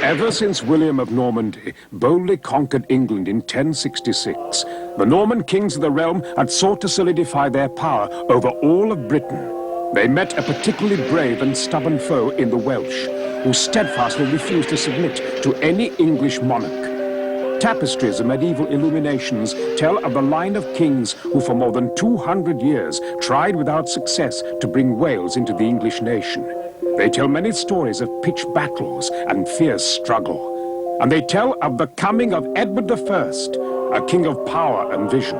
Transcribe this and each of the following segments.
Ever since William of Normandy boldly conquered England in 1066, the Norman kings of the realm had sought to solidify their power over all of Britain. They met a particularly brave and stubborn foe in the Welsh, who steadfastly refused to submit to any English monarch. Tapestries and medieval illuminations tell of the line of kings who for more than 200 years tried without success to bring Wales into the English nation. They tell many stories of pitched battles and fierce struggle. And they tell of the coming of Edward I, a king of power and vision.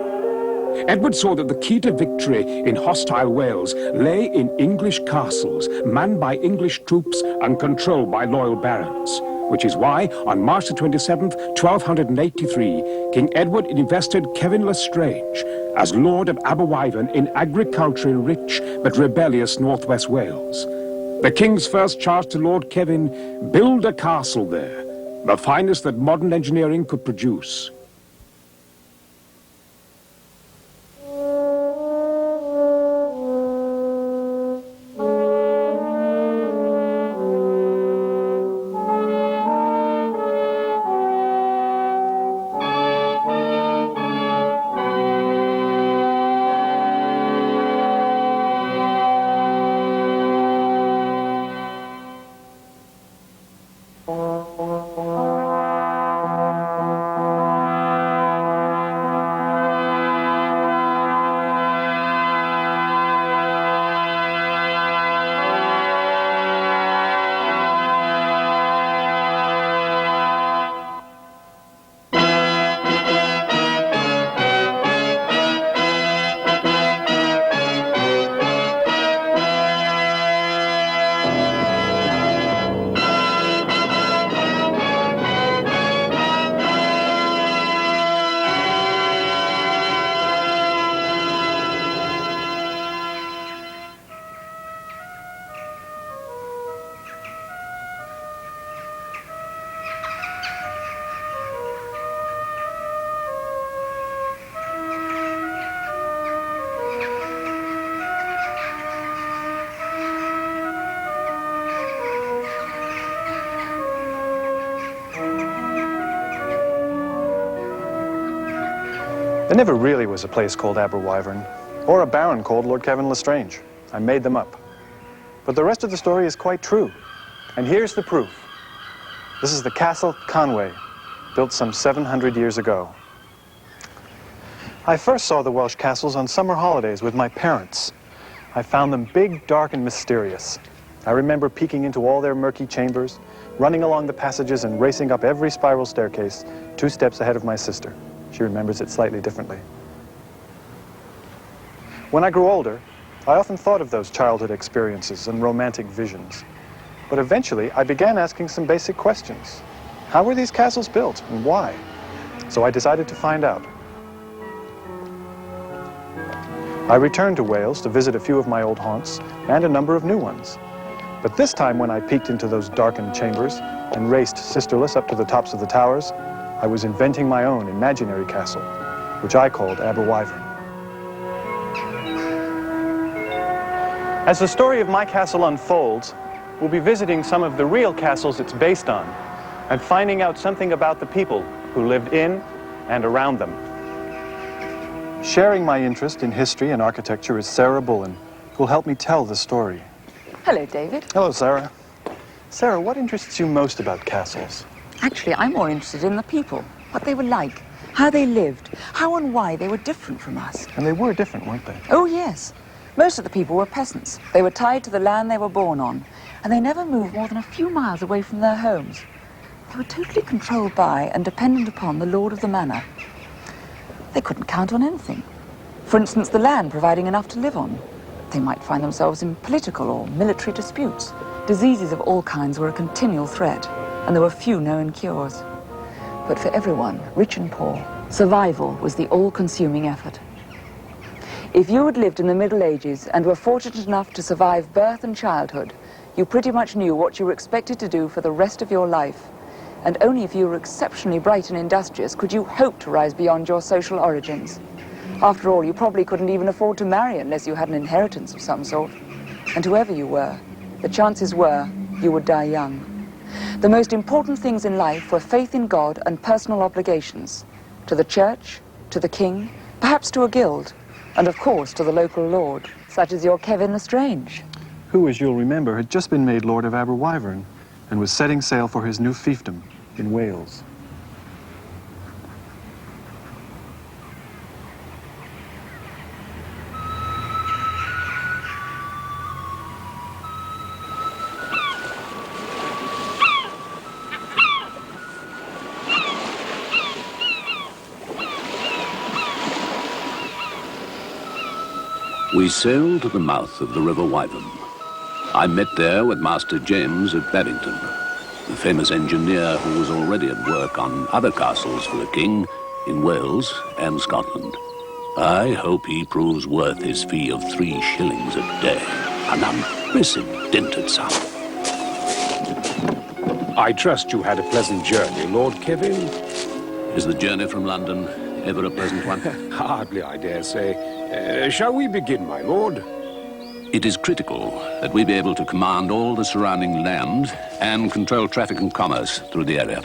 Edward saw that the key to victory in hostile Wales lay in English castles, manned by English troops and controlled by loyal barons. Which is why, on March the 27th, 1283, King Edward invested Kevin Lestrange as Lord of Aber Wyvern in agriculturally rich but rebellious northwest Wales. The king's first charge to Lord Kevin: build a castle there, the finest that modern engineering could produce. There never really was a place called Aber Wyvern, or a baron called Lord Kevin Lestrange. I made them up. But the rest of the story is quite true. And here's the proof. This is the Castle Conway, built some 700 years ago. I first saw the Welsh castles on summer holidays with my parents. I found them big, dark, and mysterious. I remember peeking into all their murky chambers, running along the passages and racing up every spiral staircase, 2 steps ahead of my sister. She remembers it slightly differently. When I grew older, I often thought of those childhood experiences and romantic visions. But eventually, I began asking some basic questions. How were these castles built, and why? So I decided to find out. I returned to Wales to visit a few of my old haunts and a number of new ones. But this time, when I peeked into those darkened chambers and raced sisterless up to the tops of the towers, I was inventing my own imaginary castle, which I called Aber Wyvern. As the story of my castle unfolds, we'll be visiting some of the real castles it's based on and finding out something about the people who lived in and around them. Sharing my interest in history and architecture is Sarah Bullen, who will help me tell the story. Hello, David. Hello, Sarah. Sarah, what interests you most about castles? Actually, I'm more interested in the people, what they were like, how they lived, how and why they were different from us. And they were different, weren't they? Oh, yes. Most of the people were peasants. They were tied to the land they were born on, and they never moved more than a few miles away from their homes. They were totally controlled by and dependent upon the lord of the manor. They couldn't count on anything. For instance, the land providing enough to live on. They might find themselves in political or military disputes. Diseases of all kinds were a continual threat, and there were few known cures. But for everyone, rich and poor, survival was the all-consuming effort. If you had lived in the Middle Ages and were fortunate enough to survive birth and childhood, you pretty much knew what you were expected to do for the rest of your life. And only if you were exceptionally bright and industrious could you hope to rise beyond your social origins. After all, you probably couldn't even afford to marry unless you had an inheritance of some sort. And whoever you were, the chances were you would die young. The most important things in life were faith in God and personal obligations. To the church, to the king, perhaps to a guild, and of course to the local lord, such as your Kevin Lestrange. Who, as you'll remember, had just been made Lord of Aber Wyvern and was setting sail for his new fiefdom in Wales. We sailed to the mouth of the River Wyvern. I met there with Master James of Babington, the famous engineer who was already at work on other castles for the king in Wales and Scotland. I hope he proves worth his fee of 3 shillings a day, an unprecedented sum. I trust you had a pleasant journey, Lord Kevin. Is the journey from London ever a pleasant one? Hardly, I dare say. Shall we begin, my lord? It is critical that we be able to command all the surrounding land and control traffic and commerce through the area.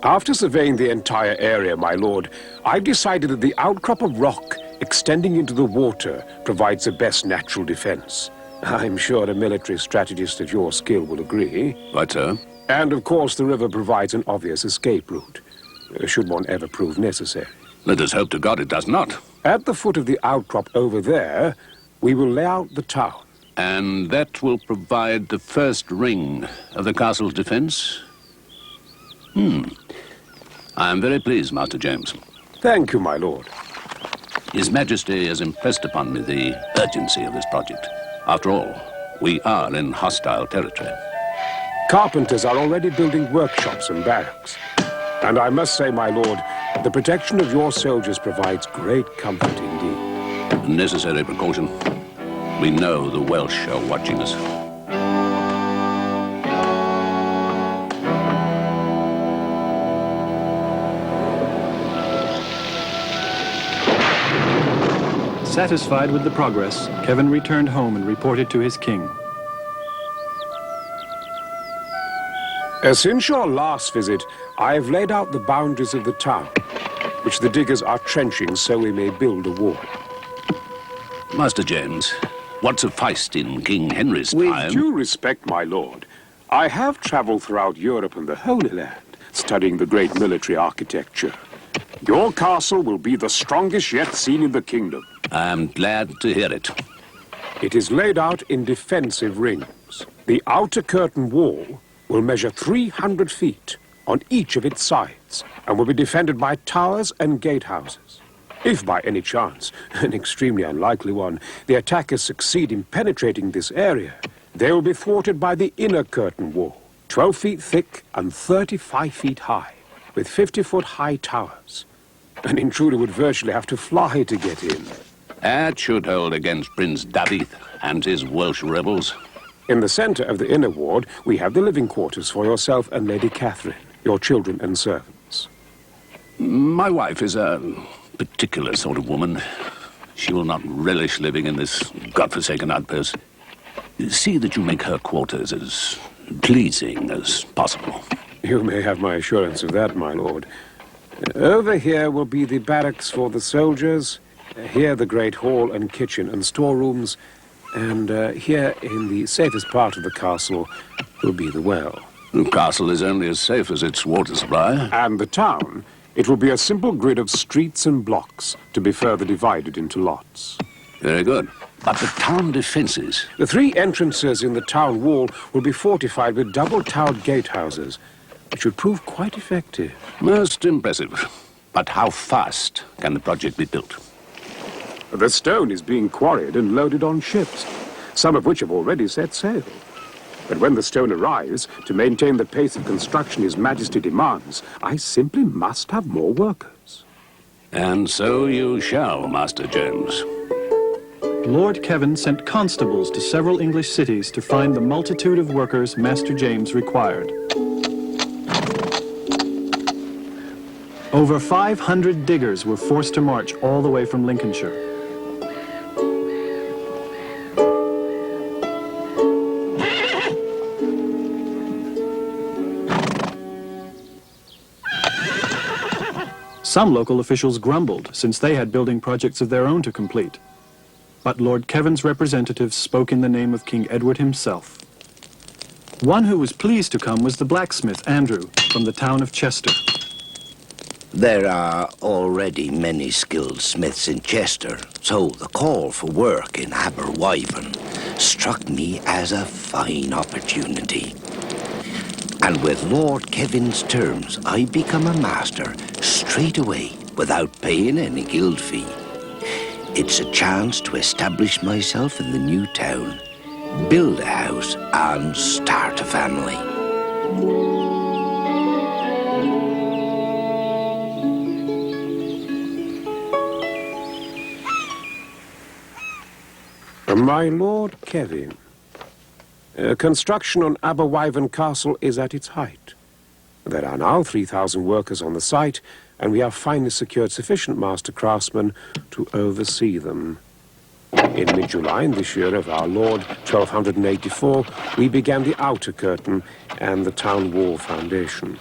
After surveying the entire area, my lord, I've decided that the outcrop of rock extending into the water provides the best natural defense. I'm sure a military strategist of your skill will agree. Right, sir. And of course the river provides an obvious escape route, should one ever prove necessary. Let us hope to God it does not. At the foot of the outcrop over there, we will lay out the town. And that will provide the first ring of the castle's defense? I am very pleased, Master James. Thank you, my lord. His Majesty has impressed upon me the urgency of this project. After all, we are in hostile territory. Carpenters are already building workshops and barracks. And I must say, my lord, the protection of your soldiers provides great comfort indeed. A necessary precaution. We know the Welsh are watching us. Satisfied with the progress, Kevin returned home and reported to his king. Since your last visit, I have laid out the boundaries of the town, which the diggers are trenching so we may build a wall. Master James, what sufficed in King Henry's With time... due respect, my lord, I have traveled throughout Europe and the Holy Land, studying the great military architecture. Your castle will be the strongest yet seen in the kingdom. I am glad to hear it. It is laid out in defensive rings. The outer curtain wall will measure 300 feet on each of its sides and will be defended by towers and gatehouses. If by any chance, an extremely unlikely one, the attackers succeed in penetrating this area, they will be thwarted by the inner curtain wall, 12 feet thick and 35 feet high, with 50-foot high towers. An intruder would virtually have to fly to get in. That should hold against Prince David and his Welsh rebels. In the center of the inner ward, we have the living quarters for yourself and Lady Catherine, your children and servants. My wife is a particular sort of woman. She will not relish living in this godforsaken outpost. See that you make her quarters as pleasing as possible. You may have my assurance of that, my lord. Over here will be the barracks for the soldiers, here the great hall and kitchen and storerooms, and here in the safest part of the castle will be the well. The castle is only as safe as its water supply. And the town, it will be a simple grid of streets and blocks to be further divided into lots. Very good. But the town defenses? The 3 entrances in the town wall will be fortified with double-towered gatehouses, which would prove quite effective. Most impressive. But how fast can the project be built? The stone is being quarried and loaded on ships, some of which have already set sail. But when the stone arrives, to maintain the pace of construction His Majesty demands, I simply must have more workers. And so you shall, Master James. Lord Kevin sent constables to several English cities to find the multitude of workers Master James required. Over 500 diggers were forced to march all the way from Lincolnshire. Some local officials grumbled, since they had building projects of their own to complete. But Lord Kevin's representatives spoke in the name of King Edward himself. One who was pleased to come was the blacksmith, Andrew, from the town of Chester. There are already many skilled smiths in Chester, so the call for work in Aber, Wyvern struck me as a fine opportunity. And with Lord Kevin's terms, I become a master straight away without paying any guild fee. It's a chance to establish myself in the new town, build a house and start a family. My Lord Kevin, construction on Aber Wyvern Castle is at its height. There are now 3,000 workers on the site, and we have finally secured sufficient master craftsmen to oversee them. In mid-July in this year of our Lord, 1284, we began the outer curtain and the town wall foundation.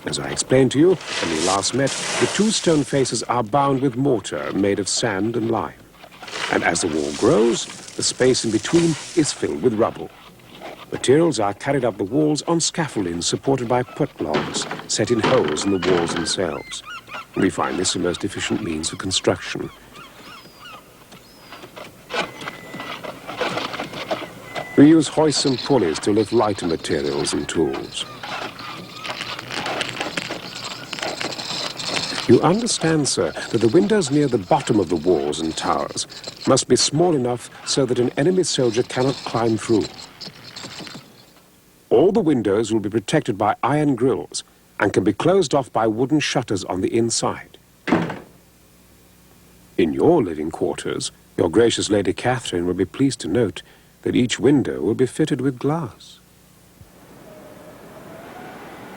As I explained to you when we last met, the two stone faces are bound with mortar made of sand and lime. And as the wall grows, the space in between is filled with rubble. Materials are carried up the walls on scaffolding supported by put logs set in holes in the walls themselves. We find this a most efficient means of construction. We use hoists and pulleys to lift lighter materials and tools. You understand, sir, that the windows near the bottom of the walls and towers must be small enough so that an enemy soldier cannot climb through. All the windows will be protected by iron grills and can be closed off by wooden shutters on the inside. In your living quarters, your gracious Lady Catherine will be pleased to note that each window will be fitted with glass.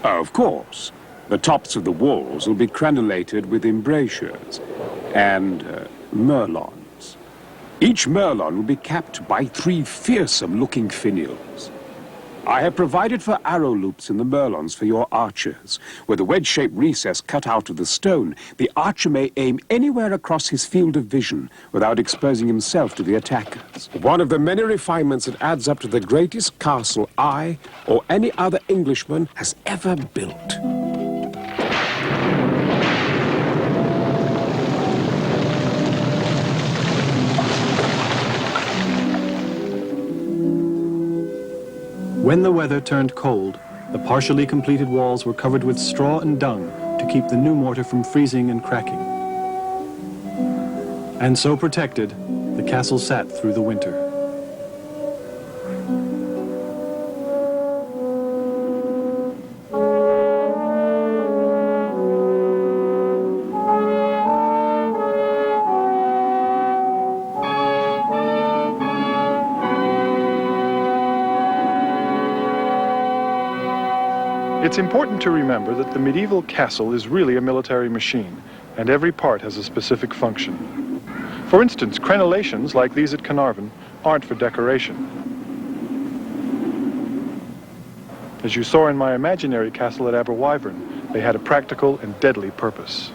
Of course, the tops of the walls will be crenelated with embrasures and merlons. Each merlon will be capped by 3 fearsome-looking finials. I have provided for arrow loops in the merlons for your archers. With a wedge-shaped recess cut out of the stone, the archer may aim anywhere across his field of vision without exposing himself to the attackers. One of the many refinements that adds up to the greatest castle I or any other Englishman has ever built. When the weather turned cold, the partially completed walls were covered with straw and dung to keep the new mortar from freezing and cracking. And so protected, the castle sat through the winter. It's important to remember that the medieval castle is really a military machine, and every part has a specific function. For instance, crenellations like these at Caernarfon aren't for decoration. As you saw in my imaginary castle at Aber Wyvern, they had a practical and deadly purpose.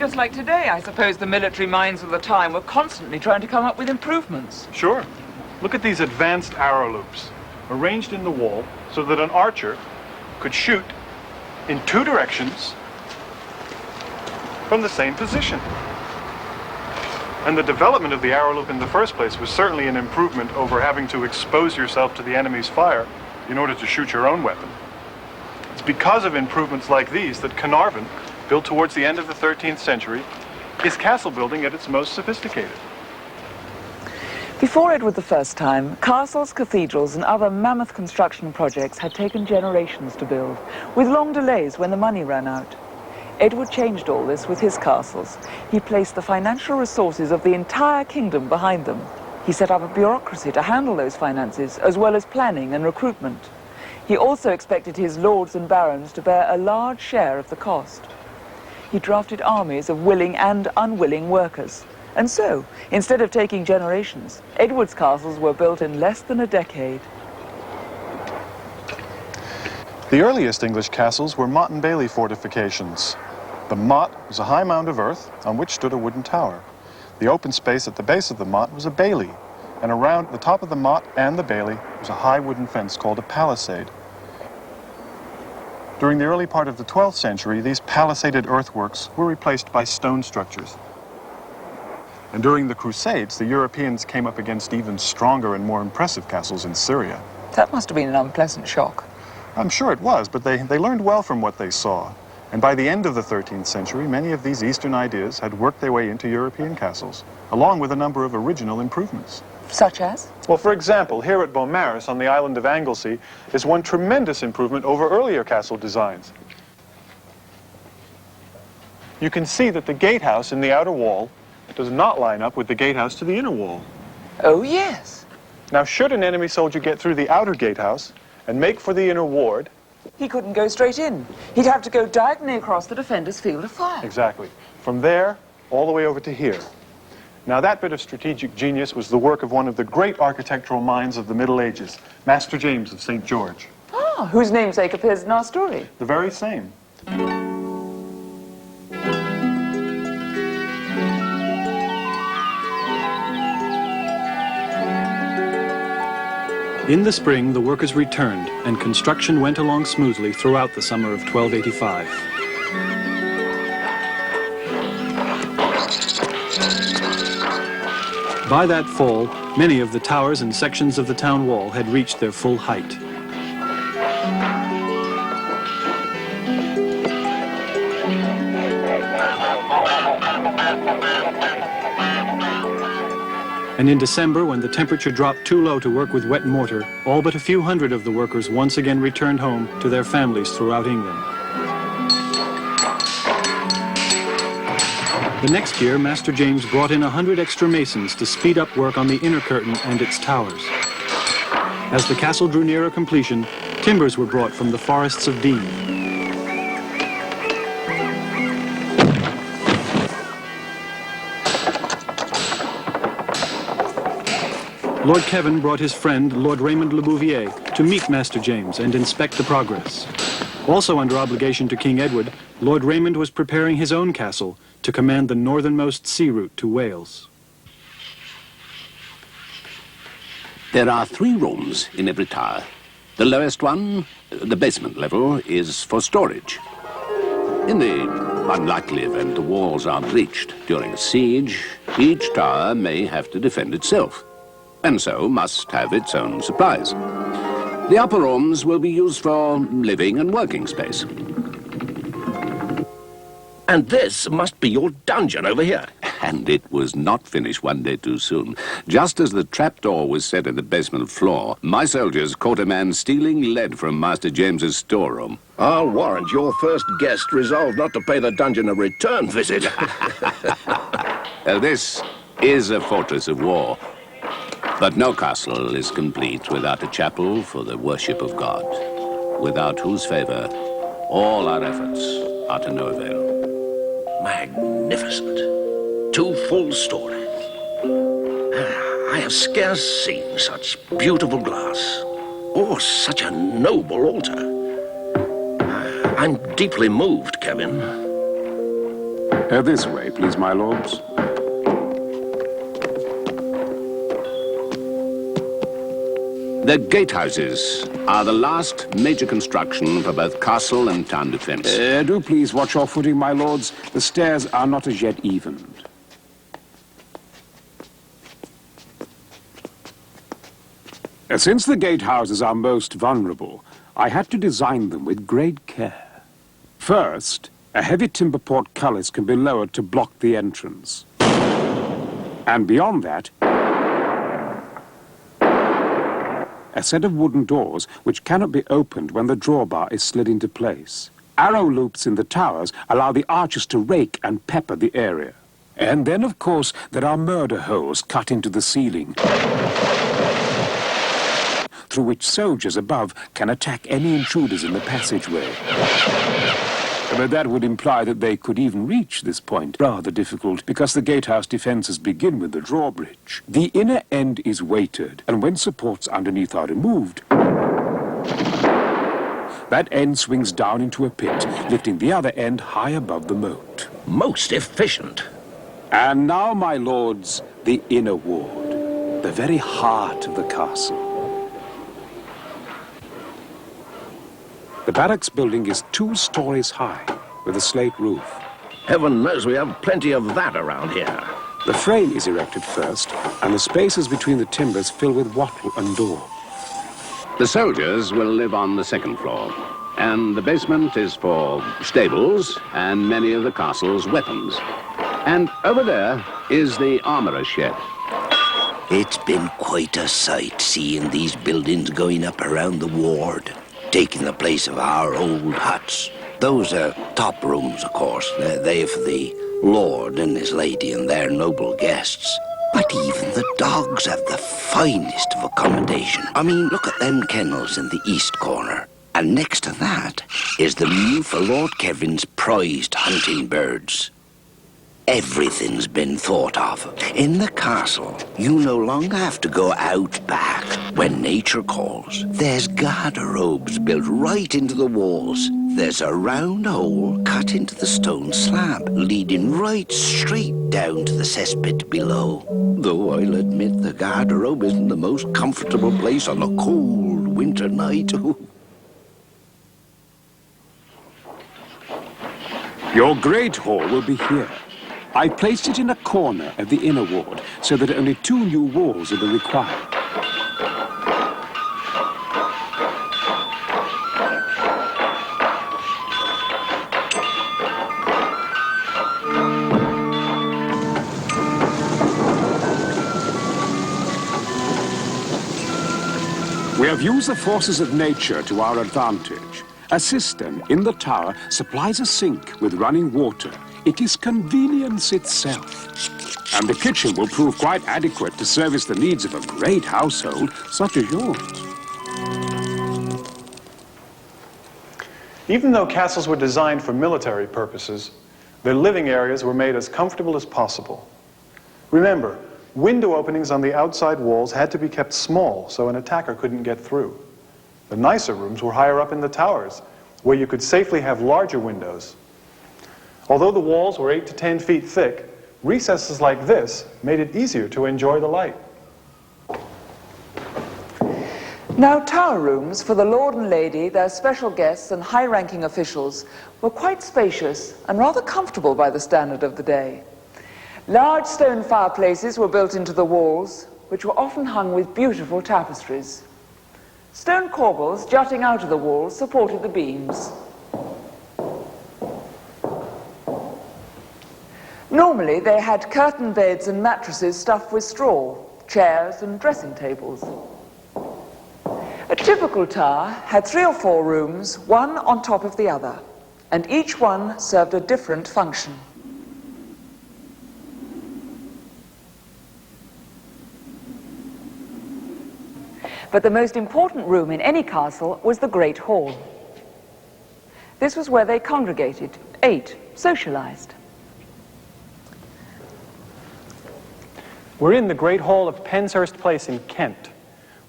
Just like today, I suppose the military minds of the time were constantly trying to come up with improvements. Sure. Look at these advanced arrow loops, arranged in the wall so that an archer could shoot in 2 directions from the same position. And the development of the arrow loop in the first place was certainly an improvement over having to expose yourself to the enemy's fire in order to shoot your own weapon. It's because of improvements like these that Caernarfon, built towards the end of the 13th century, is castle building at its most sophisticated. Before Edward I's time, castles, cathedrals and other mammoth construction projects had taken generations to build, with long delays when the money ran out. Edward changed all this with his castles. He placed the financial resources of the entire kingdom behind them. He set up a bureaucracy to handle those finances, as well as planning and recruitment. He also expected his lords and barons to bear a large share of the cost. He drafted armies of willing and unwilling workers. And so, instead of taking generations, Edward's castles were built in less than a decade. The earliest English castles were Motte and Bailey fortifications. The motte was a high mound of earth on which stood a wooden tower. The open space at the base of the motte was a bailey, and around the top of the motte and the bailey was a high wooden fence called a palisade. During the early part of the 12th century, these palisaded earthworks were replaced by stone structures. And during the Crusades, the Europeans came up against even stronger and more impressive castles in Syria. That must have been an unpleasant shock. I'm sure it was, but they learned well from what they saw. And by the end of the 13th century, many of these Eastern ideas had worked their way into European castles, along with a number of original improvements. Such as? Well, for example, here at Beaumaris on the island of Anglesey is one tremendous improvement over earlier castle designs. You can see that the gatehouse in the outer wall does not line up with the gatehouse to the inner wall. Oh, yes. Now, should an enemy soldier get through the outer gatehouse and make for the inner ward... He couldn't go straight in. He'd have to go diagonally across the defender's field of fire. Exactly. From there, all the way over to here. Now, that bit of strategic genius was the work of one of the great architectural minds of the Middle Ages, Master James of St. George. Ah, whose namesake appears in our story. The very same. In the spring, the workers returned, and construction went along smoothly throughout the summer of 1285. By that fall, many of the towers and sections of the town wall had reached their full height. And in December, when the temperature dropped too low to work with wet mortar, all but a few hundred of the workers once again returned home to their families throughout England. The next year, Master James brought in 100 extra masons to speed up work on the inner curtain and its towers. As the castle drew nearer completion, timbers were brought from the forests of Dean. Lord Kevin brought his friend, Lord Raymond Le Bouvier, to meet Master James and inspect the progress. Also under obligation to King Edward, Lord Raymond was preparing his own castle to command the northernmost sea route to Wales. There are 3 rooms in every tower. The lowest one, the basement level, is for storage. In the unlikely event the walls are breached during a siege, each tower may have to defend itself, and so must have its own supplies. The upper rooms will be used for living and working space. And this must be your dungeon over here. And it was not finished one day too soon. Just as the trapdoor was set in the basement floor, my soldiers caught a man stealing lead from Master James's storeroom. I'll warrant your first guest resolved not to pay the dungeon a return visit. This is a fortress of war. But no castle is complete without a chapel for the worship of God, without whose favor all our efforts are to no avail. Magnificent. 2 full stories. I have scarce seen such beautiful glass, or such a noble altar. I'm deeply moved, Kevin. This way, please, my lords. The gatehouses are the last major construction for both castle and town defense. Do please watch your footing, my lords. The stairs are not as yet evened. Since the gatehouses are most vulnerable, I had to design them with great care. First, a heavy timber portcullis can be lowered to block the entrance. And beyond that, a set of wooden doors which cannot be opened when the drawbar is slid into place. Arrow loops in the towers allow the archers to rake and pepper the area. And then, of course, there are murder holes cut into the ceiling, through which soldiers above can attack any intruders in the passageway. But that would imply that they could even reach this point. Rather difficult, because the gatehouse defences begin with the drawbridge. The inner end is weighted, and when supports underneath are removed, That end swings down into a pit, lifting the other end high above the moat. Most efficient. And now, my lords, the inner ward, the very heart of the castle. The barracks building is 2 stories high, with a slate roof. Heaven knows we have plenty of that around here. The frame is erected first, and the spaces between the timbers fill with wattle and daub. The soldiers will live on the 2nd floor, and the basement is for stables and many of the castle's weapons. And over there is the armourer's shed. It's been quite a sight seeing these buildings going up around the ward, taking the place of our old huts. Those are top rooms, of course. They're for the Lord and his lady and their noble guests. But even the dogs have the finest of accommodation. I mean, look at them kennels in the east corner. And next to that is the mew for Lord Kevin's prized hunting birds. Everything's been thought of. In the castle, you no longer have to go out back when nature calls. There's garderobes built right into the walls. There's a round hole cut into the stone slab, leading right straight down to the cesspit below. Though I'll admit the garderobe isn't the most comfortable place on a cold winter night. Your great hall will be here. I placed it in a corner of the inner ward so that only 2 new walls will be required. We have used the forces of nature to our advantage. A cistern in the tower supplies a sink with running water. It is convenience itself. And the kitchen will prove quite adequate to service the needs of a great household such as yours. Even though castles were designed for military purposes, their living areas were made as comfortable as possible. Remember, window openings on the outside walls had to be kept small so an attacker couldn't get through. The nicer rooms were higher up in the towers, where you could safely have larger windows. Although the walls were 8 to 10 feet thick, recesses like this made it easier to enjoy the light. Now, tower rooms for the Lord and Lady, their special guests and high-ranking officials were quite spacious and rather comfortable by the standard of the day. Large stone fireplaces were built into the walls, which were often hung with beautiful tapestries. Stone corbels jutting out of the walls supported the beams. Normally, they had curtain beds and mattresses stuffed with straw, chairs and dressing tables. A typical tower had 3 or 4 rooms, one on top of the other, and each one served a different function. But the most important room in any castle was the Great Hall. This was where they congregated, ate, socialized. We're in the Great Hall of Penshurst Place in Kent,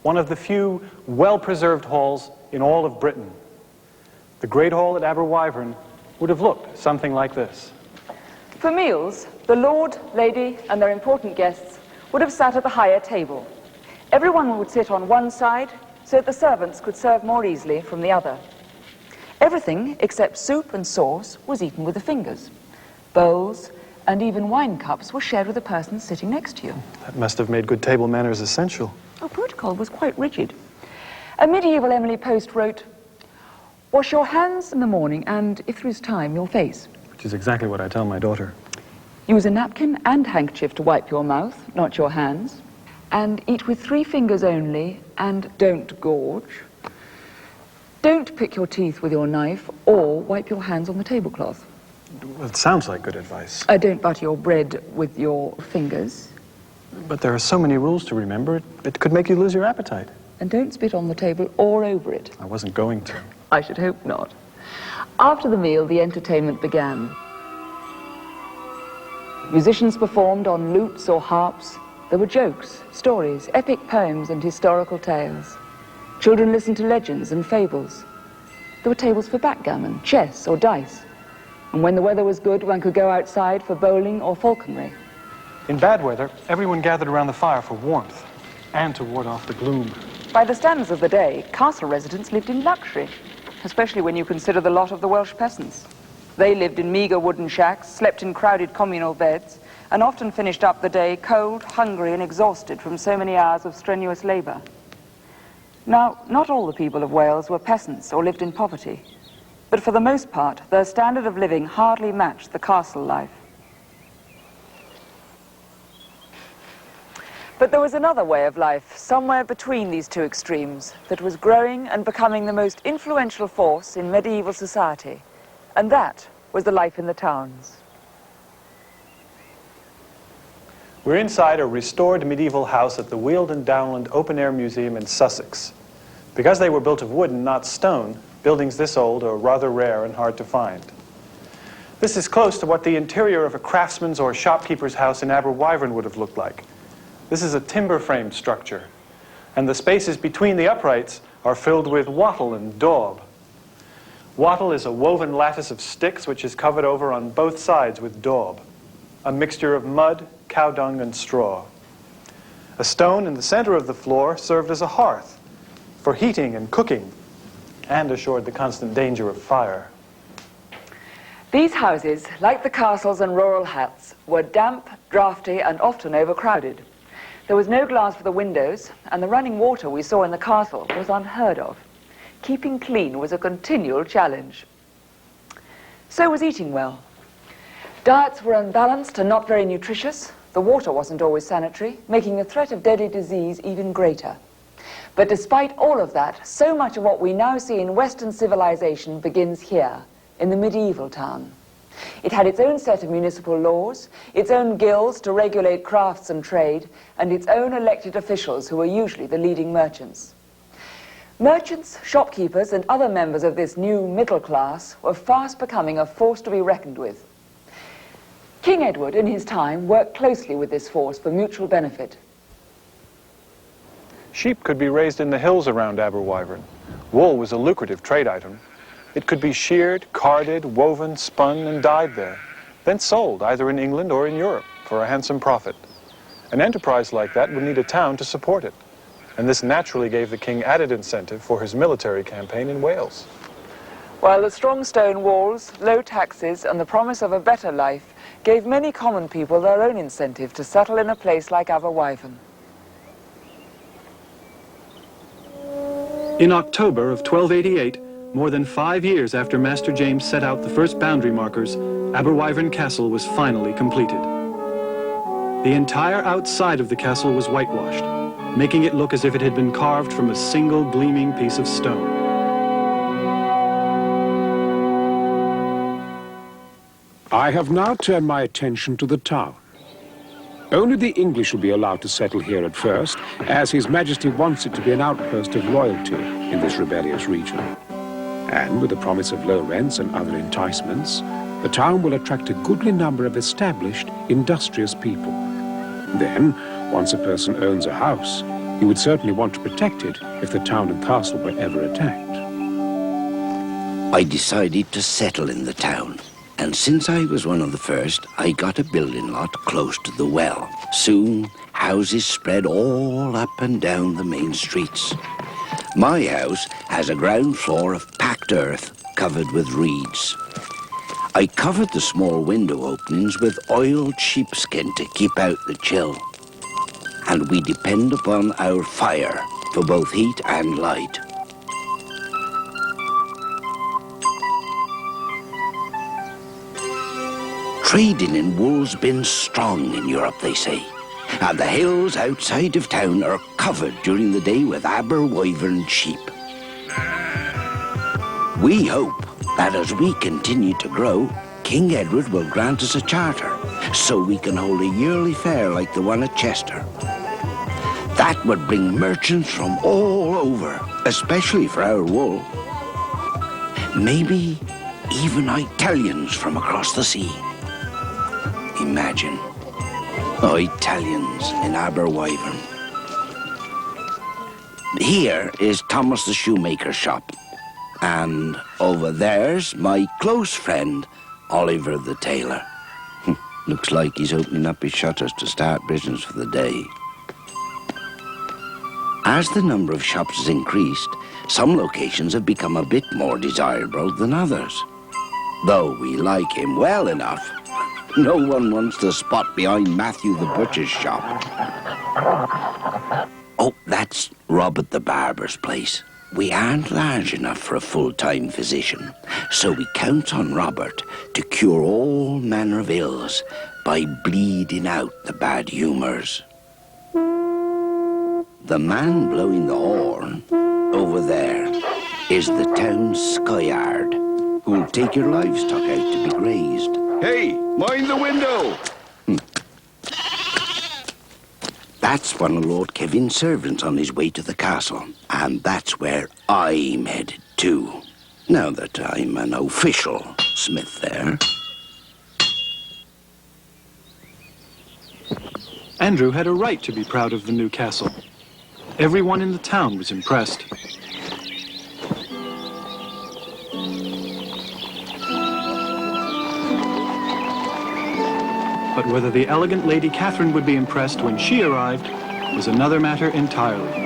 one of the few well-preserved halls in all of Britain. The Great Hall at Aber Wyvern would have looked something like this. For meals, the Lord, Lady, and their important guests would have sat at the higher table. Everyone would sit on one side so that the servants could serve more easily from the other. Everything except soup and sauce was eaten with the fingers. Bowls and even wine cups were shared with the person sitting next to you. That must have made good table manners essential. Oh, protocol was quite rigid. A medieval Emily Post wrote, "Wash your hands in the morning and, if there is time, your face." Which is exactly what I tell my daughter. Use a napkin and handkerchief to wipe your mouth, not your hands. And eat with 3 fingers only, and don't gorge. Don't pick your teeth with your knife or wipe your hands on the tablecloth. Well, it sounds like good advice. Don't butter your bread with your fingers. But there are so many rules to remember, it could make you lose your appetite. And don't spit on the table or over it. I wasn't going to. I should hope not. After the meal, the entertainment began. Musicians performed on lutes or harps. There were jokes, stories, epic poems, and historical tales. Children listened to legends and fables. There were tables for backgammon, chess, or dice. And when the weather was good, one could go outside for bowling or falconry. In bad weather, everyone gathered around the fire for warmth and to ward off the gloom. By the standards of the day, castle residents lived in luxury, especially when you consider the lot of the Welsh peasants. They lived in meagre wooden shacks, slept in crowded communal beds, and often finished up the day cold, hungry, and exhausted from so many hours of strenuous labor. Now, not all the people of Wales were peasants or lived in poverty, but for the most part, their standard of living hardly matched the castle life. But there was another way of life, somewhere between these two extremes, that was growing and becoming the most influential force in medieval society, and that was the life in the towns. We're inside a restored medieval house at the Weald and Downland Open Air Museum in Sussex. Because they were built of wood and not stone, buildings this old are rather rare and hard to find. This is close to what the interior of a craftsman's or shopkeeper's house in Aber Wyvern would have looked like. This is a timber-framed structure, and the spaces between the uprights are filled with wattle and daub. Wattle is a woven lattice of sticks which is covered over on both sides with daub, a mixture of mud, cow dung, and straw. A stone in the center of the floor served as a hearth for heating and cooking, and assured the constant danger of fire. These houses, like the castles and rural huts, were damp, draughty, and often overcrowded. There was no glass for the windows, and the running water we saw in the castle was unheard of. Keeping clean was a continual challenge. So was eating well. Diets were unbalanced and not very nutritious. The water wasn't always sanitary, making the threat of deadly disease even greater. But despite all of that, so much of what we now see in Western civilization begins here, in the medieval town. It had its own set of municipal laws, its own guilds to regulate crafts and trade, and its own elected officials who were usually the leading merchants. Merchants, shopkeepers, and other members of this new middle class were fast becoming a force to be reckoned with. King Edward, in his time, worked closely with this force for mutual benefit. Sheep could be raised in the hills around Aber Wyvern. Wool was a lucrative trade item. It could be sheared, carded, woven, spun, and dyed there, then sold either in England or in Europe for a handsome profit. An enterprise like that would need a town to support it, and this naturally gave the king added incentive for his military campaign in Wales. While the strong stone walls, low taxes, and the promise of a better life gave many common people their own incentive to settle in a place like Aber Wyvern. In October of 1288, more than 5 years after Master James set out the first boundary markers, Aber Wyvern Castle was finally completed. The entire outside of the castle was whitewashed, making it look as if it had been carved from a single gleaming piece of stone. I have now turned my attention to the town. Only the English will be allowed to settle here at first, as His Majesty wants it to be an outpost of loyalty in this rebellious region. And with the promise of low rents and other enticements, the town will attract a goodly number of established, industrious people. Then, once a person owns a house, he would certainly want to protect it if the town and castle were ever attacked. I decided to settle in the town. And since I was one of the first, I got a building lot close to the well. Soon, houses spread all up and down the main streets. My house has a ground floor of packed earth covered with reeds. I covered the small window openings with oiled sheepskin to keep out the chill. And we depend upon our fire for both heat and light. Trading in wool's been strong in Europe, they say, and the hills outside of town are covered during the day with Aber Wyvern sheep. We hope that as we continue to grow, King Edward will grant us a charter, so we can hold a yearly fair like the one at Chester. That would bring merchants from all over, especially for our wool. Maybe even Italians from across the sea. Imagine, Italians in Aber Wyvern. Here is Thomas the Shoemaker's shop. And over there's my close friend, Oliver the tailor. Looks like he's opening up his shutters to start business for the day. As the number of shops has increased, some locations have become a bit more desirable than others. Though we like him well enough, no one wants to spot behind Matthew the butcher's shop. Oh, that's Robert the barber's place. We aren't large enough for a full-time physician, so we count on Robert to cure all manner of ills by bleeding out the bad humours. The man blowing the horn over there is the town skyard, who'll take your livestock out to be grazed. Hey, mind the window! That's one of Lord Kevin's servants on his way to the castle, and that's where I'm headed to, now that I'm an official smith there. Andrew had a right to be proud of the new castle. Everyone in the town was impressed. But whether the elegant Lady Catherine would be impressed when she arrived was another matter entirely.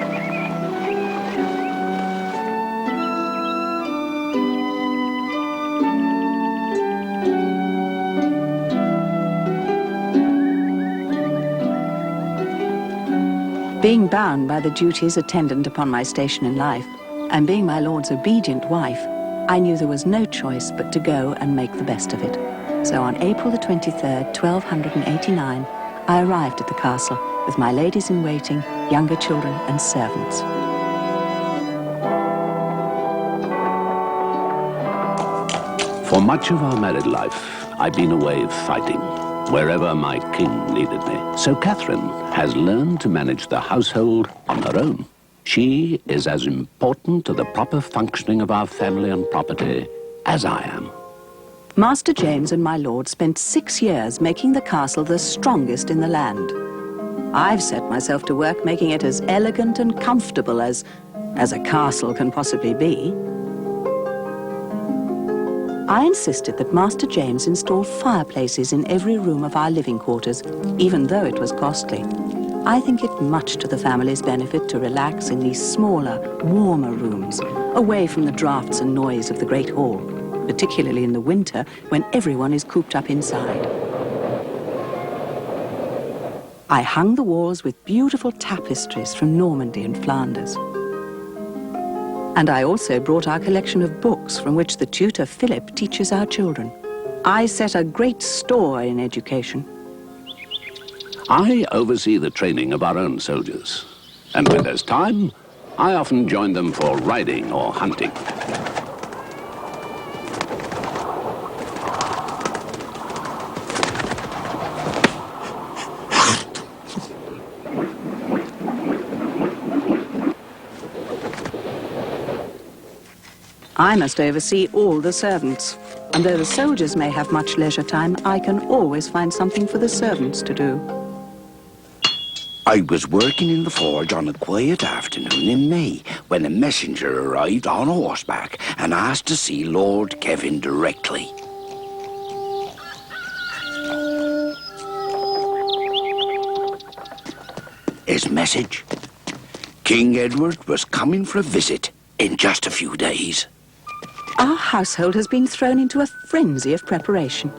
Being bound by the duties attendant upon my station in life, and being my lord's obedient wife, I knew there was no choice but to go and make the best of it. So on April the 23rd, 1289, I arrived at the castle with my ladies-in-waiting, younger children and servants. For much of our married life, I've been away fighting, wherever my king needed me. So Catherine has learned to manage the household on her own. She is as important to the proper functioning of our family and property as I am. Master James and my lord spent 6 years making the castle the strongest in the land. I've set myself to work making it as elegant and comfortable as a castle can possibly be. I insisted that Master James install fireplaces in every room of our living quarters, even though it was costly. I think it much to the family's benefit to relax in these smaller, warmer rooms, away from the draughts and noise of the great hall, particularly in the winter when everyone is cooped up inside. I hung the walls with beautiful tapestries from Normandy and Flanders. And I also brought our collection of books from which the tutor Philip teaches our children. I set a great store in education. I oversee the training of our own soldiers, and when there's time, I often join them for riding or hunting. I must oversee all the servants, and though the soldiers may have much leisure time, I can always find something for the servants to do. I was working in the forge on a quiet afternoon in May when a messenger arrived on horseback and asked to see Lord Kevin directly. His message? King Edward was coming for a visit in just a few days. Our household has been thrown into a frenzy of preparation.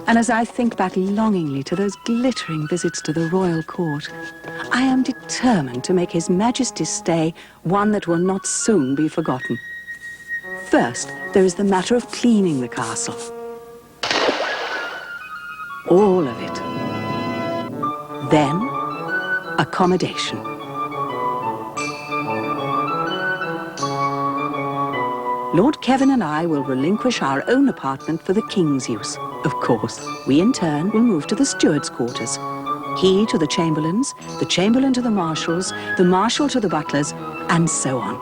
And as I think back longingly to those glittering visits to the royal court, I am determined to make His Majesty's stay one that will not soon be forgotten. First, there is the matter of cleaning the castle. All of it. Then, accommodation. Lord Kevin and I will relinquish our own apartment for the King's use. Of course, we in turn will move to the steward's quarters. He to the chamberlains, the chamberlain to the marshals, the marshal to the butlers, and so on.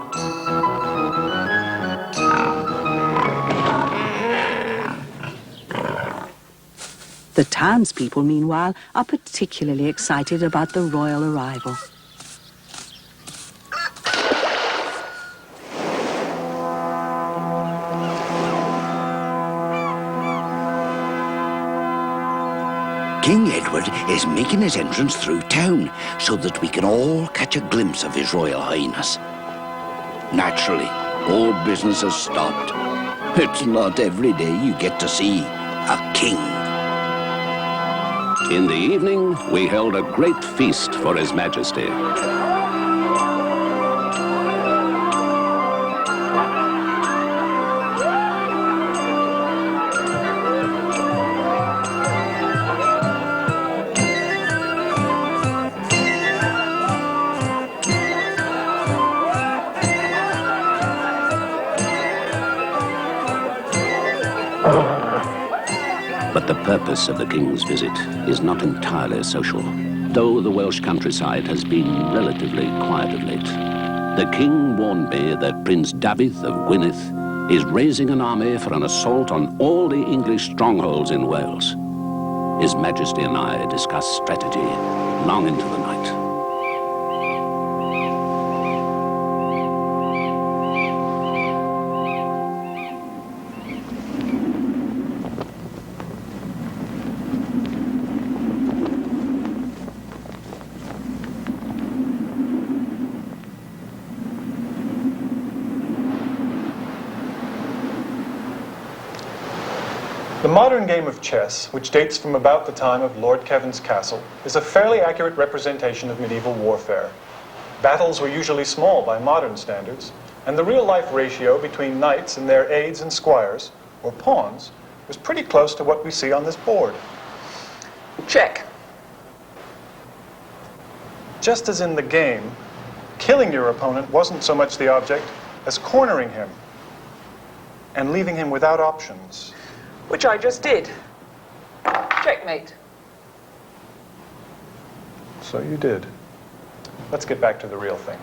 The townspeople, meanwhile, are particularly excited about the royal arrival. King Edward is making his entrance through town so that we can all catch a glimpse of His Royal Highness. Naturally, all business has stopped. It's not every day you get to see a king. In the evening, we held a great feast for His Majesty. But the purpose of the King's visit is not entirely social, though the Welsh countryside has been relatively quiet of late. The King warned me that Prince David of Gwynedd is raising an army for an assault on all the English strongholds in Wales. His Majesty and I discussed strategy long into the night. The modern game of chess, which dates from about the time of Lord Kevin's castle, is a fairly accurate representation of medieval warfare. Battles were usually small by modern standards, and the real-life ratio between knights and their aides and squires, or pawns, was pretty close to what we see on this board. Check. Just as in the game, killing your opponent wasn't so much the object as cornering him and leaving him without options. Which I just did. Checkmate. So you did. Let's get back to the real thing.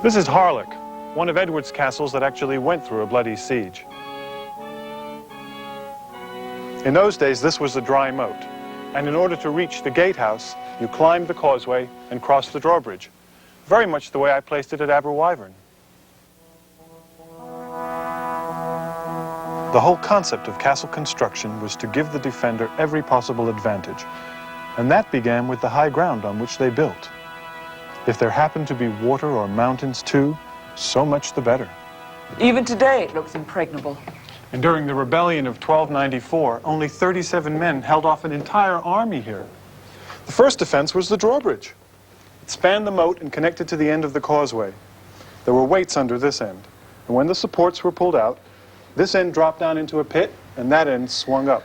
This is Harlech, one of Edward's castles that actually went through a bloody siege. In those days, this was a dry moat, and in order to reach the gatehouse, you climbed the causeway and crossed the drawbridge, very much the way I placed it at Aber Wyvern. The whole concept of castle construction was to give the defender every possible advantage, and that began with the high ground on which they built. If there happened to be water or mountains too, so much the better. Even today it looks impregnable. And during the rebellion of 1294, only 37 men held off an entire army here. The first defense was the drawbridge. It spanned the moat and connected to the end of the causeway. There were weights under this end, and when the supports were pulled out, this end dropped down into a pit, and that end swung up.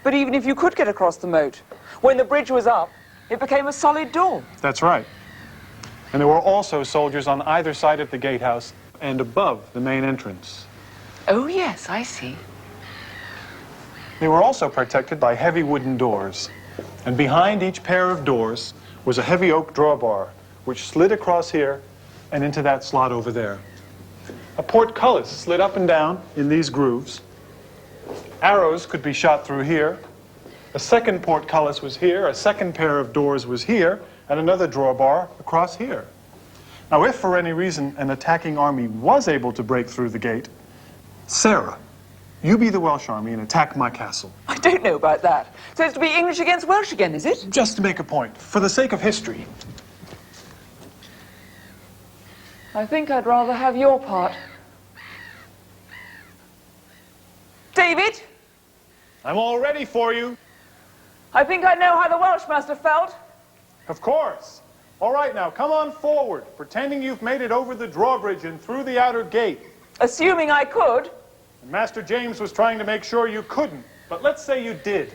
But even if you could get across the moat, when the bridge was up, it became a solid door. That's right. And there were also soldiers on either side of the gatehouse and above the main entrance. Oh, yes, I see. They were also protected by heavy wooden doors. And behind each pair of doors was a heavy oak drawbar, which slid across here and into that slot over there. A portcullis slid up and down in these grooves. Arrows could be shot through here. A second portcullis was here, a second pair of doors was here, and another drawbar across here. Now, if for any reason an attacking army was able to break through the gate, Sarah, you be the Welsh army and attack my castle. I don't know about that. So it's to be English against Welsh again, is it? Just to make a point, for the sake of history. I think I'd rather have your part. David? I'm all ready for you. I think I know how the Welsh must have felt. Of course. All right, now, come on forward, pretending you've made it over the drawbridge and through the outer gate. Assuming I could. And Master James was trying to make sure you couldn't, but let's say you did.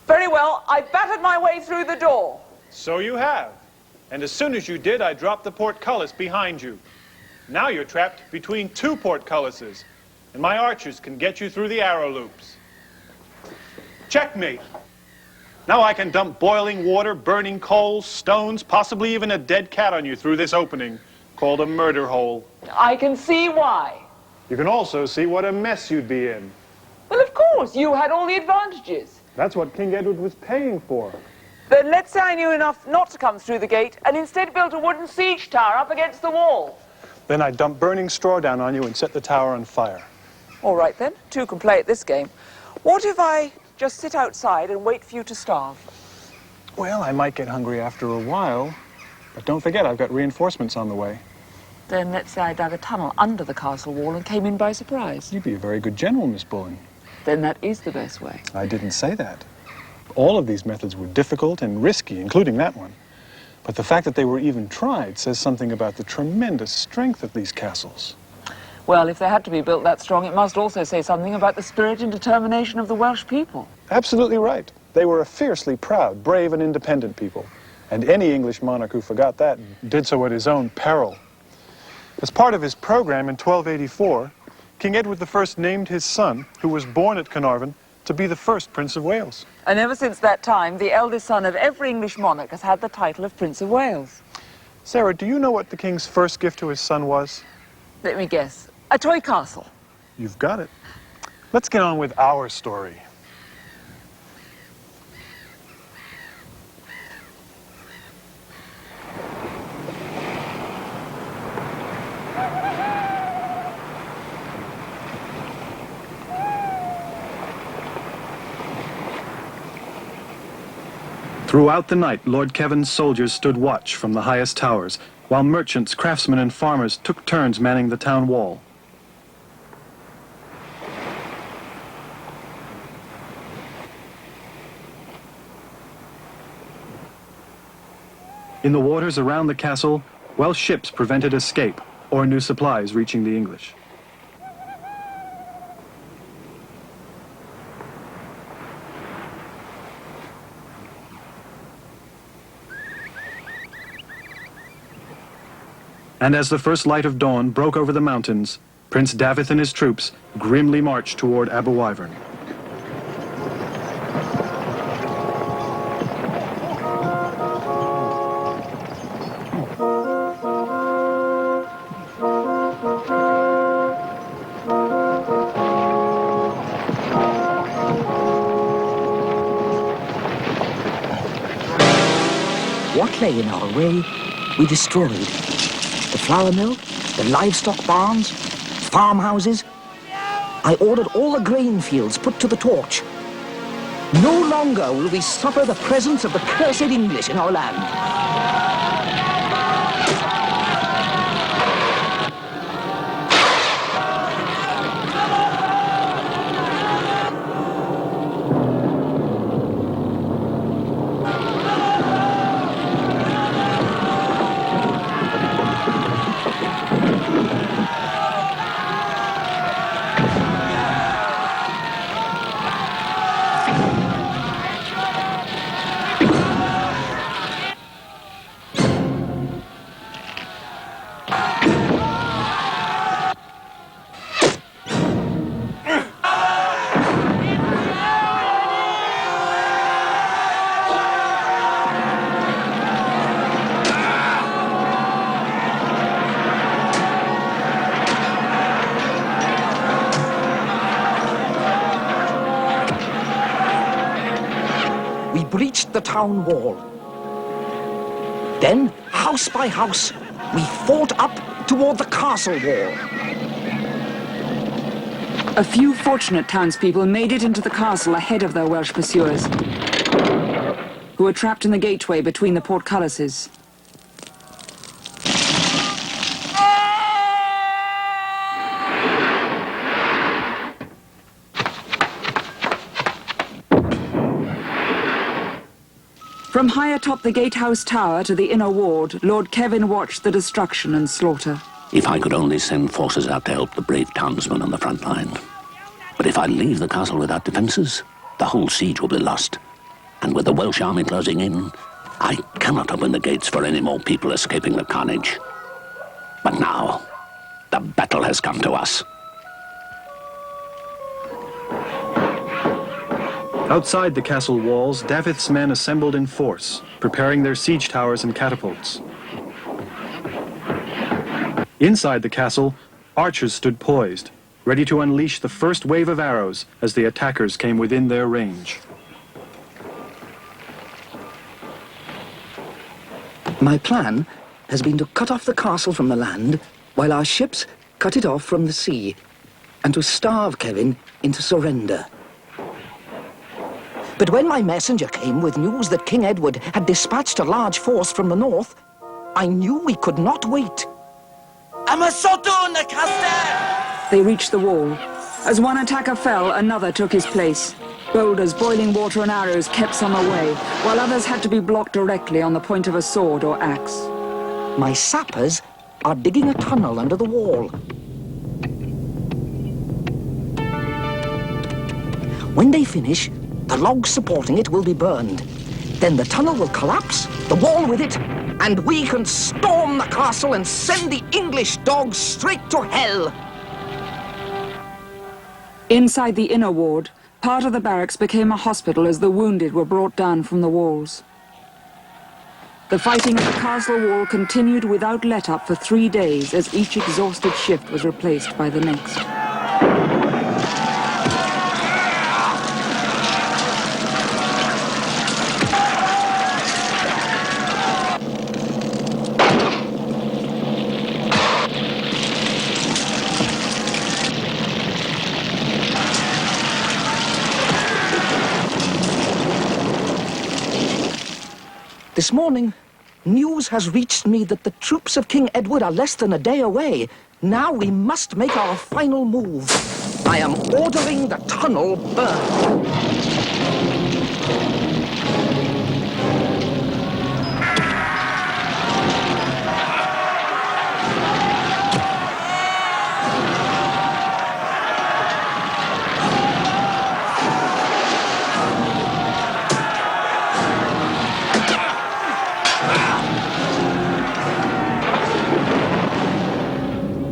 Very well, I battered my way through the door. So you have. And as soon as you did, I dropped the portcullis behind you. Now you're trapped between two portcullises, and my archers can get you through the arrow loops. Checkmate. Now I can dump boiling water, burning coals, stones, possibly even a dead cat on you through this opening, called a murder hole. I can see why. You can also see what a mess you'd be in. Well, of course, you had all the advantages. That's what King Edward was paying for. Then let's say I knew enough not to come through the gate and instead built a wooden siege tower up against the wall. Then I'd dump burning straw down on you and set the tower on fire. All right then, two can play at this game. What if I just sit outside and wait for you to starve? Well, I might get hungry after a while, but don't forget I've got reinforcements on the way. Then let's say I dug a tunnel under the castle wall and came in by surprise. You'd be a very good general, Miss Bullen. Then that is the best way. I didn't say that. All of these methods were difficult and risky, including that one. But the fact that they were even tried says something about the tremendous strength of these castles. Well, if they had to be built that strong, it must also say something about the spirit and determination of the Welsh people. Absolutely right. They were a fiercely proud, brave, and independent people. And any English monarch who forgot that did so at his own peril. As part of his program in 1284, King Edward I named his son, who was born at Caernarfon, to be the first Prince of Wales. And ever since that time, the eldest son of every English monarch has had the title of Prince of Wales. Sarah, do you know what the king's first gift to his son was? Let me guess. A toy castle. You've got it. Let's get on with our story. Throughout the night, Lord Kevin's soldiers stood watch from the highest towers, while merchants, craftsmen, and farmers took turns manning the town wall. In the waters around the castle, Welsh ships prevented escape or new supplies reaching the English. And as the first light of dawn broke over the mountains, Prince David and his troops grimly marched toward Aber Wyvern. What lay in our way, we destroyed. The flour mill, the livestock barns, farmhouses. I ordered all the grain fields put to the torch. No longer will we suffer the presence of the cursed English in our land. Breached the town wall. Then, house by house, we fought up toward the castle wall. A few fortunate townspeople made it into the castle ahead of their Welsh pursuers, who were trapped in the gateway between the portcullises. From high atop the gatehouse tower to the inner ward, Lord Kevin watched the destruction and slaughter. If I could only send forces out to help the brave townsmen on the front line. But if I leave the castle without defences, the whole siege will be lost. And with the Welsh army closing in, I cannot open the gates for any more people escaping the carnage. But now, the battle has come to us. Outside the castle walls, David's men assembled in force, preparing their siege towers and catapults. Inside the castle, archers stood poised, ready to unleash the first wave of arrows as the attackers came within their range. My plan has been to cut off the castle from the land while our ships cut it off from the sea. and to starve Kevin into surrender. But when my messenger came with news that King Edward had dispatched a large force from the north, I knew we could not wait. They reached the wall. As one attacker fell, another took his place. Boulders, boiling water and arrows kept some away, while others had to be blocked directly on the point of a sword or axe. My sappers are digging a tunnel under the wall. When they finish, the logs supporting it will be burned. Then the tunnel will collapse, the wall with it, and we can storm the castle and send the English dogs straight to hell. Inside the inner ward, part of the barracks became a hospital as the wounded were brought down from the walls. The fighting at the castle wall continued without let-up for 3 days as each exhausted shift was replaced by the next. This morning, news has reached me that the troops of King Edward are less than a day away. Now we must make our final move. I am ordering the tunnel burned.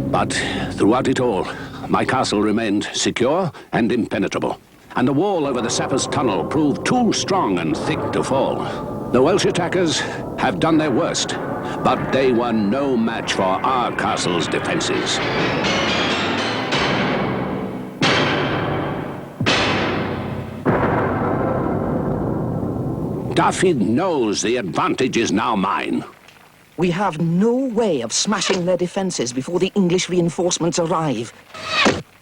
But throughout it all, my castle remained secure and impenetrable, and the wall over the Sappers' Tunnel proved too strong and thick to fall. The Welsh attackers have done their worst, but they were no match for our castle's defenses. Duffy knows the advantage is now mine. We have no way of smashing their defenses before the English reinforcements arrive.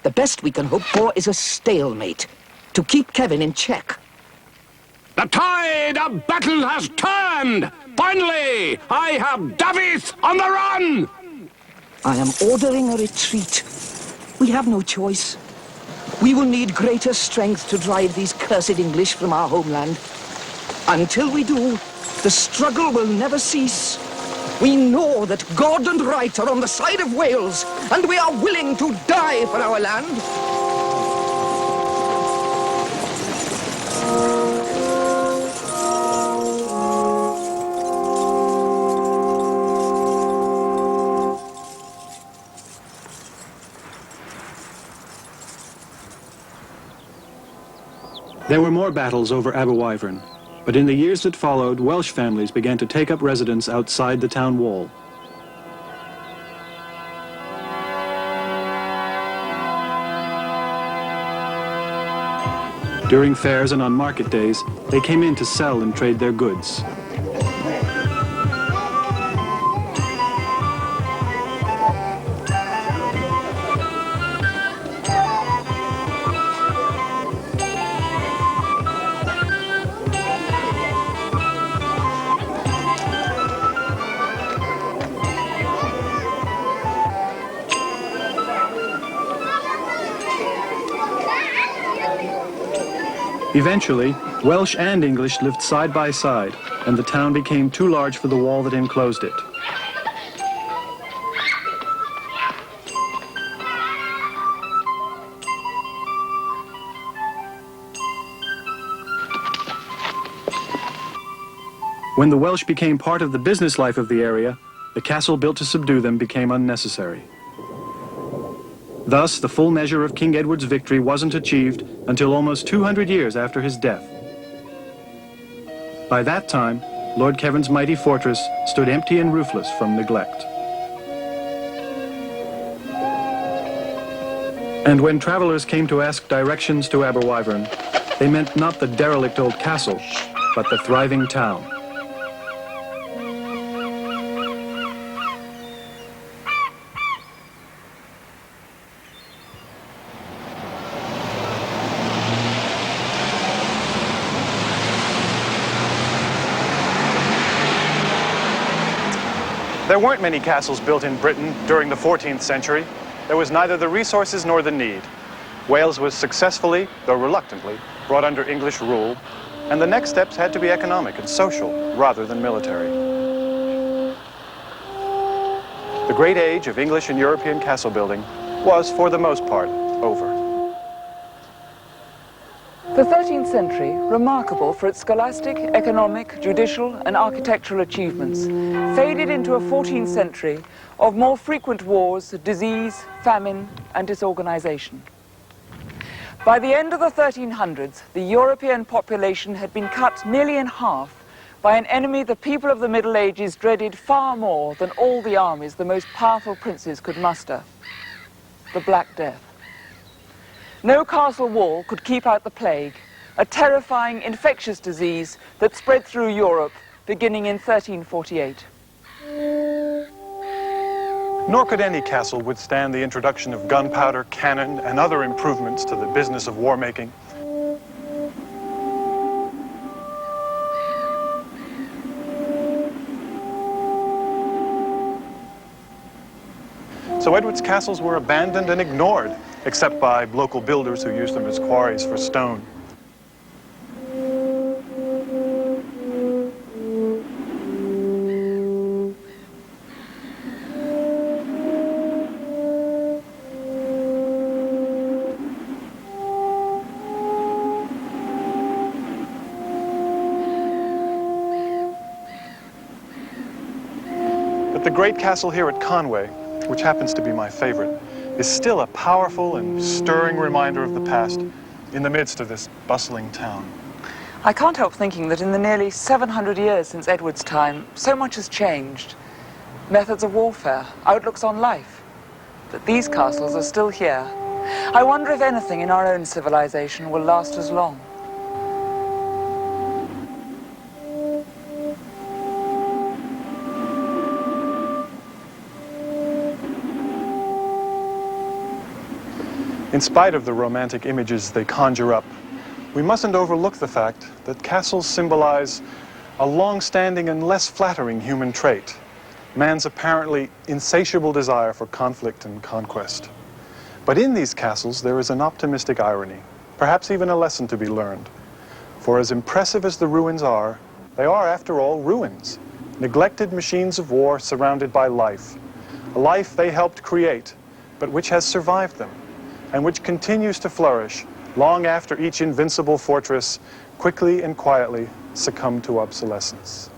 The best we can hope for is a stalemate, to keep Kevin in check. The tide of battle has turned! Finally, I have Davith on the run! I am ordering a retreat. We have no choice. We will need greater strength to drive these cursed English from our homeland. Until we do, the struggle will never cease. We know that God and right are on the side of Wales, and we are willing to die for our land. There were more battles over Aber Wyvern, but in the years that followed, Welsh families began to take up residence outside the town wall. During fairs and on market days, they came in to sell and trade their goods. Eventually, Welsh and English lived side by side, and the town became too large for the wall that enclosed it. When the Welsh became part of the business life of the area, the castle built to subdue them became unnecessary. Thus, the full measure of King Edward's victory wasn't achieved until almost 200 years after his death. By that time, Lord Kevin's mighty fortress stood empty and roofless from neglect. And when travelers came to ask directions to Aber Wyvern, they meant not the derelict old castle, but the thriving town. There weren't many castles built in Britain during the 14th century. There was neither the resources nor the need. Wales was successfully, though reluctantly, brought under English rule, and the next steps had to be economic and social rather than military. The great age of English and European castle building was, for the most part, over. The 13th century, remarkable for its scholastic, economic, judicial and architectural achievements, faded into a 14th century of more frequent wars, disease, famine and disorganization. By the end of the 1300s, the European population had been cut nearly in half by an enemy the people of the Middle Ages dreaded far more than all the armies the most powerful princes could muster: the Black Death. No castle wall could keep out the plague, a terrifying infectious disease that spread through Europe beginning in 1348. Nor could any castle withstand the introduction of gunpowder, cannon, and other improvements to the business of war making. So Edward's castles were abandoned and ignored, except by local builders who used them as quarries for stone. But the great castle here at Conway, which happens to be my favorite, is still a powerful and stirring reminder of the past in the midst of this bustling town. I can't help thinking that in the nearly 700 years since Edward's time, so much has changed. Methods of warfare, outlooks on life. But these castles are still here. I wonder if anything in our own civilization will last as long. In spite of the romantic images they conjure up, we mustn't overlook the fact that castles symbolize a long-standing and less flattering human trait, man's apparently insatiable desire for conflict and conquest. But in these castles there is an optimistic irony, perhaps even a lesson to be learned. For as impressive as the ruins are, they are, after all, ruins, neglected machines of war surrounded by life, a life they helped create, but which has survived them, and which continues to flourish long after each invincible fortress quickly and quietly succumbed to obsolescence.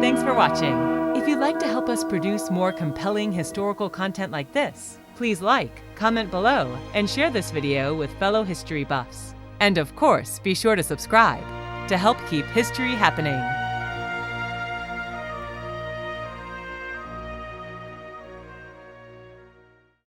Thanks for watching. If you'd like to help us produce more compelling historical content like this, please like, comment below, and share this video with fellow history buffs. And of course, be sure to subscribe to help keep history happening.